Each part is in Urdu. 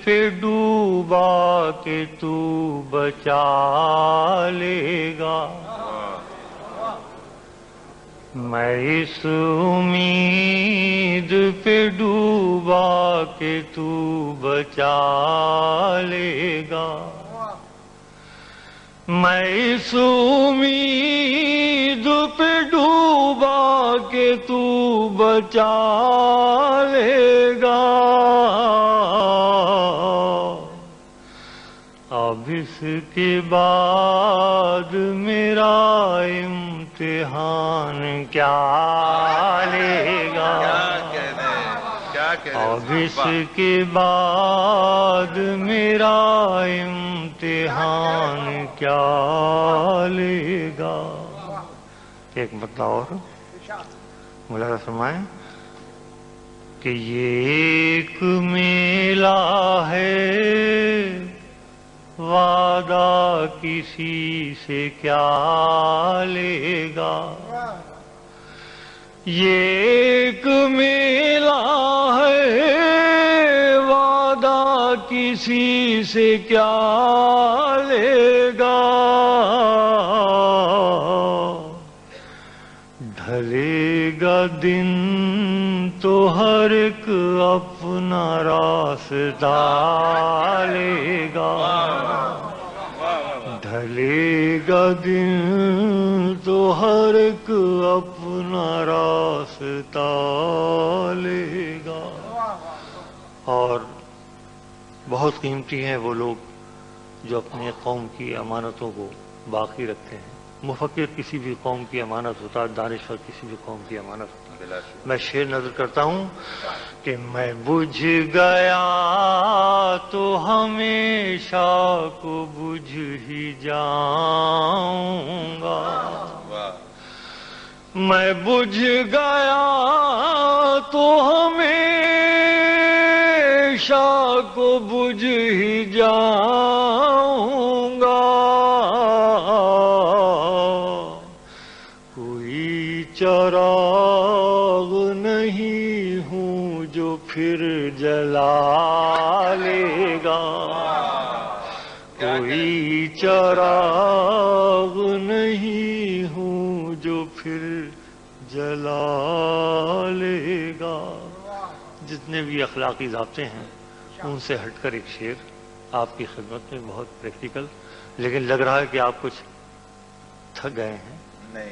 پہ ڈوبا کہ تو بچا لے گا، میں اس امید پہ ڈوبا کہ تو بچا لے گا، میں اس امید پہ ڈوبا کہ تو بچا لے گا، اب اس کے بعد میرا امتحان کیا لے گا، اب اس کے بعد میرا امتحان کیا لے گا۔ ایک مطلب اور ملاحظہ فرمائیں کہ یہ ایک میلہ ہے، وعدہ کسی سے کیا لے گا، یہ ایک میلہ ہے، وعدہ کسی سے کیا لے گا، ڈھلے گا دن تو ہر ایک اپنا راستہ لے گا، ڈھلے گا دن تو ہر ایک اپنا راستہ لے گا۔ اور بہت قیمتی ہیں وہ لوگ جو اپنی قوم کی امانتوں کو باقی رکھتے ہیں۔ مفکر کسی بھی قوم کی امانت ہوتا ہے، دانشور کسی بھی قوم کی امانت ہوتا ہے۔ میں شعر نظر کرتا ہوں کہ میں بجھ گیا تو ہمیشہ کو بجھ ہی جاؤں گا، میں بجھ گیا تو ہمیشہ کو بجھ ہی جاؤں گا، کوئی چراغ نہیں ہوں جو پھر جلا لے گا، کوئی چراغ نہیں ہوں جو پھر جلا لے گا۔ جتنے بھی اخلاقی ضابطے ہیں ان سے ہٹ کر ایک شعر آپ کی خدمت میں، بہت پریکٹیکل، لیکن لگ رہا ہے کہ آپ کچھ تھک گئے ہیں،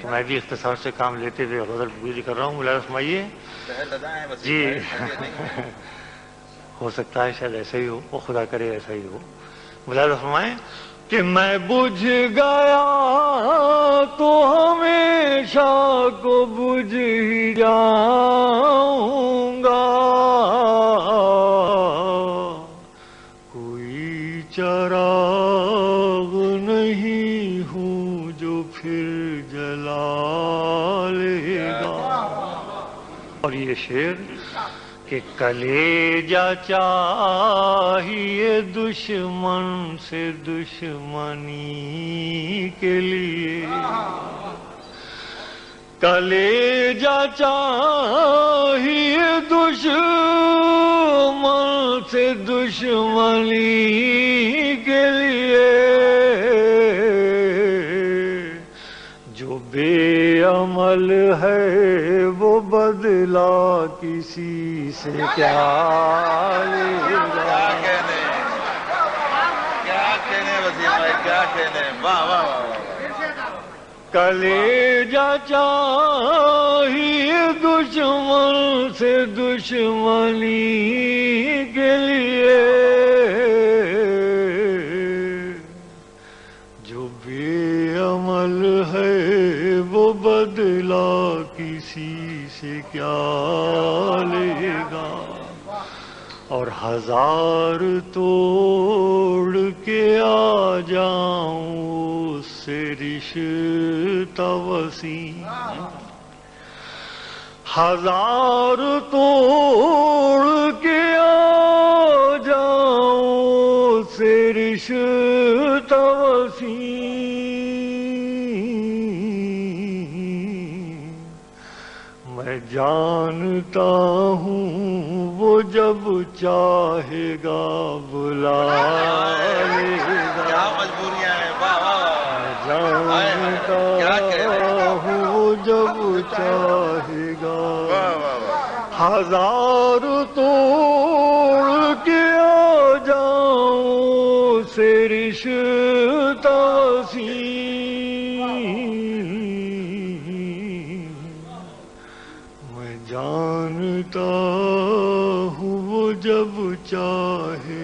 تو میں بھی اختصار سے کام لیتے ہوئے غزل گوئی کر رہا ہوں۔ ملاحظہ فرمائیے جی، ہو سکتا ہے شاید ایسا ہی ہو، وہ خدا کرے ایسا ہی ہو۔ ملاحظہ فرمائیں کہ میں بجھ گیا تو ہمیشہ کو بجھ ہی جاؤں گا، کوئی چراغ نہیں ہوں جو پھر جلا لے گا۔ اور یہ شعر کہ کلیجہ چاہیے دشمن سے دشمنی کے لیے، کلیجہ چاہیے دشمن سے دشمنی کے لیے، جو بے عمل ہے وہ بدلہ کسی سے کیا لے گا، کیا کہنے وسیم بھائی، کیا کہنے، واہ واہ واہ۔ کلیجہ چاہیے دشمن سے دشمنی کے لیے، جو بے عمل ہے وہ بدلہ کسی سے کیا لے گا، اور ہزار توڑ کے آ جاؤں اس سے رشتہ وسیع، ہزار توڑ کے آ جاؤں اس سے رشتہ وسیع، میں جانتا ہوں وہ جب چاہے گا بلا لے گا. کیا مجبوریاں ہیں. واہ واہ واہ. جانتا ہوں جب چاہے گا. واہ واہ واہ. ہزار توڑ کے آ جاؤں سے رشتہ وسیع. میں جانتا ہوں وہ جب چاہے